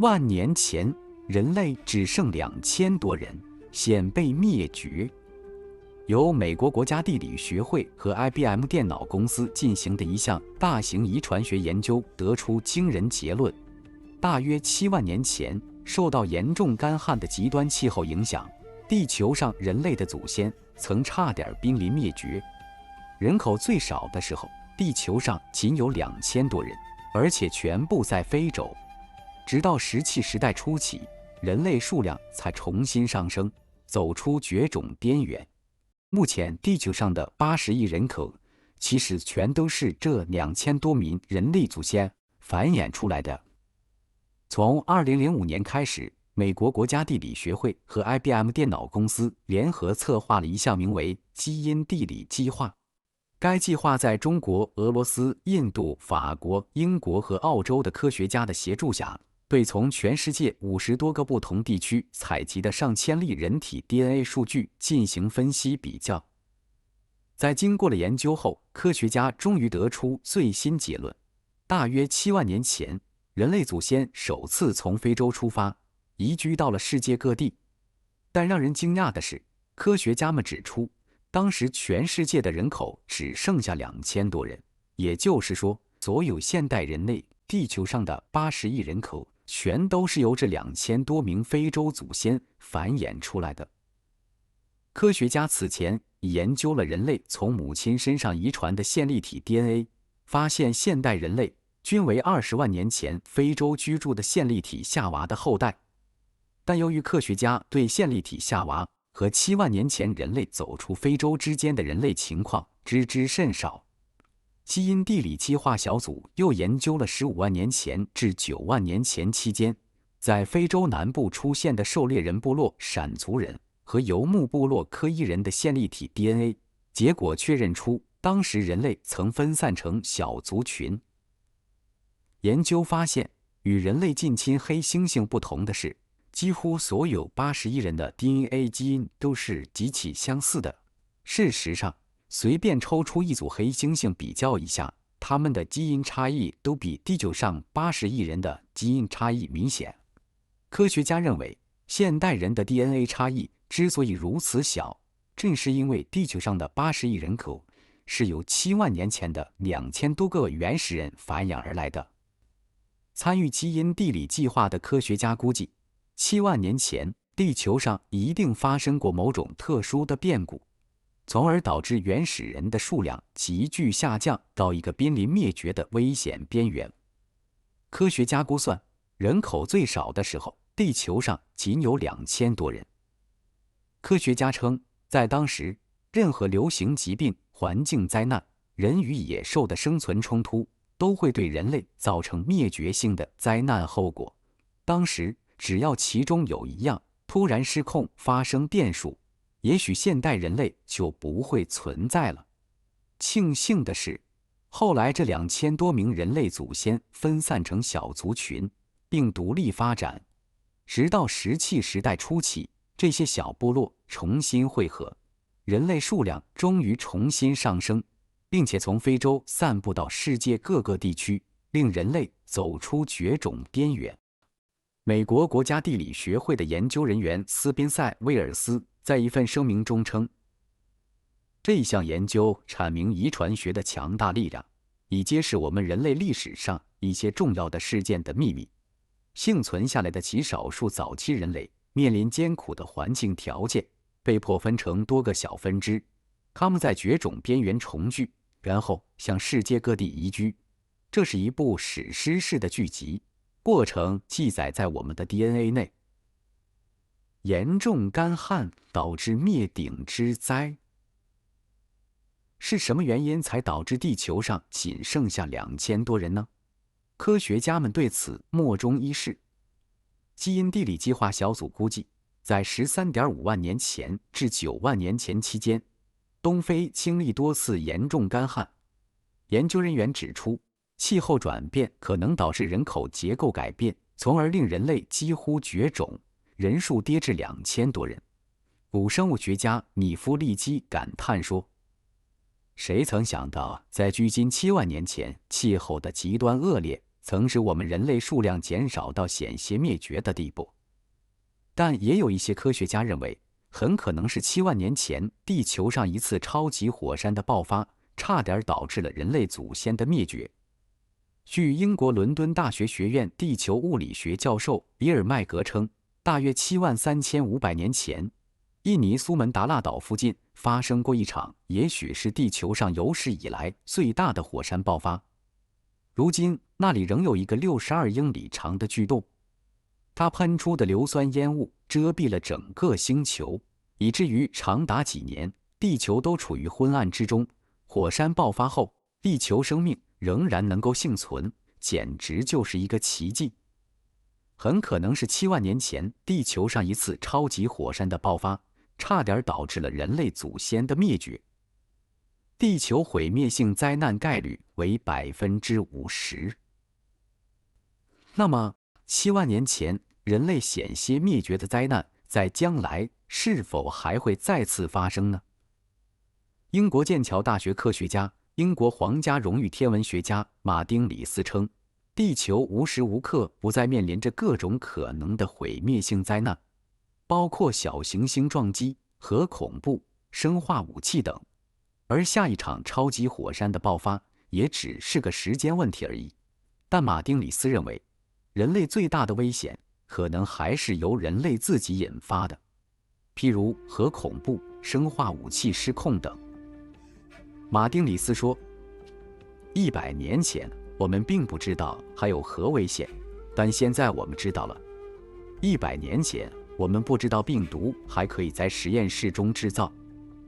万年前，人类只剩2000多人，显被灭绝。由美国国家地理学会和 IBM 电脑公司进行的一项大型遗传学研究得出惊人结论：大约7万年前，受到严重干旱的极端气候影响，地球上人类的祖先曾差点濒临灭绝。人口最少的时候，地球上仅有2000多人，而且全部在非洲。直到石器时代初期，人类数量才重新上升，走出绝种边缘。目前地球上的80亿人口，其实全都是这2000多名人类祖先繁衍出来的。从2005年开始，美国国家地理学会和 IBM 电脑公司联合策划了一项名为“基因地理计划”。该计划在中国、俄罗斯、印度、法国、英国和澳洲的科学家的协助下，对从全世界50多个不同地区采集的上千例人体 DNA 数据进行分析比较。在经过了研究后，科学家终于得出最新结论：大约7万年前，人类祖先首次从非洲出发，移居到了世界各地。但让人惊讶的是，科学家们指出，当时全世界的人口只剩下2000多人，也就是说，所有现代人类地球上的80亿人口全都是由这2000多名非洲祖先繁衍出来的。科学家此前已研究了人类从母亲身上遗传的线粒体 DNA， 发现现代人类均为20万年前非洲居住的线粒体夏娃的后代。但由于科学家对线粒体夏娃和7万年前人类走出非洲之间的人类情况知之甚少，基因地理计划小组又研究了15万年前至9万年前期间，在非洲南部出现的狩猎人部落闪族人和游牧部落柯伊人的线粒体 DNA， 结果确认出当时人类曾分散成小族群。研究发现，与人类近亲黑猩猩不同的是，几乎所有80亿人的 DNA 基因都是极其相似的。事实上，随便抽出一组黑猩猩比较一下，它们的基因差异都比地球上80亿人的基因差异明显。科学家认为，现代人的 DNA 差异之所以如此小，正是因为地球上的80亿人口是由7万年前的2000多个原始人繁衍而来的。参与基因地理计划的科学家估计，7万年前地球上一定发生过某种特殊的变故，从而导致原始人的数量急剧下降到一个濒临灭绝的危险边缘。科学家估算，人口最少的时候，地球上仅有2000多人。科学家称，在当时，任何流行疾病、环境灾难、人与野兽的生存冲突，都会对人类造成灭绝性的灾难后果。当时，只要其中有一样突然失控发生变数，也许现代人类就不会存在了。庆幸的是，后来这2000多名人类祖先分散成小族群，并独立发展，直到石器时代初期，这些小部落重新汇合，人类数量终于重新上升，并且从非洲散布到世界各个地区，令人类走出绝种边缘。美国国家地理学会的研究人员斯宾塞·威尔斯在一份声明中称，这项研究阐明遗传学的强大力量，以揭示我们人类历史上一些重要的事件的秘密。幸存下来的极少数早期人类面临艰苦的环境条件，被迫分成多个小分支，他们在绝种边缘重聚，然后向世界各地移居。这是一部史诗式的剧集，过程记载在我们的 DNA 内。严重干旱导致灭顶之灾。是什么原因才导致地球上仅剩下2000多人呢？科学家们对此莫衷一是。基因地理计划小组估计，在13.5万年前至9万年前期间，东非经历多次严重干旱。研究人员指出，气候转变可能导致人口结构改变，从而令人类几乎绝种，人数跌至2000多人。古生物学家米夫利基感叹说，谁曾想到，在距今7万年前，气候的极端恶劣曾使我们人类数量减少到险些灭绝的地步。但也有一些科学家认为，很可能是7万年前地球上一次超级火山的爆发，差点导致了人类祖先的灭绝。据英国伦敦大学学院地球物理学教授比尔·麦格称，大约73500年前，印尼苏门答腊岛附近发生过一场也许是地球上有史以来最大的火山爆发。如今那里仍有一个62英里长的巨洞，它喷出的硫酸烟雾遮蔽了整个星球，以至于长达几年，地球都处于昏暗之中。火山爆发后，地球生命仍然能够幸存，简直就是一个奇迹。很可能是7万年前地球上一次超级火山的爆发，差点导致了人类祖先的灭绝。地球毁灭性灾难概率为50%。那么，7万年前人类险些灭绝的灾难，在将来是否还会再次发生呢？英国剑桥大学科学家、英国皇家荣誉天文学家马丁·里斯称，地球无时无刻不在面临着各种可能的毁灭性灾难，包括小行星撞击、核恐怖、生化武器等。而下一场超级火山的爆发也只是个时间问题而已。但马丁·里斯认为，人类最大的危险可能还是由人类自己引发的，譬如核恐怖、生化武器失控等。马丁·里斯说，100年前我们并不知道还有核危险，但现在我们知道了。100年前我们不知道病毒还可以在实验室中制造，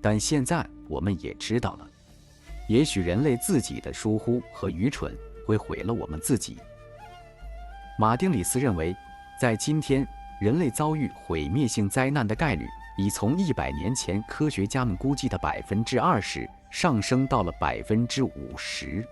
但现在我们也知道了。也许人类自己的疏忽和愚蠢会毁了我们自己。马丁·里斯认为，在今天，人类遭遇毁灭性灾难的概率已从100年前科学家们估计的20%上升到了50%。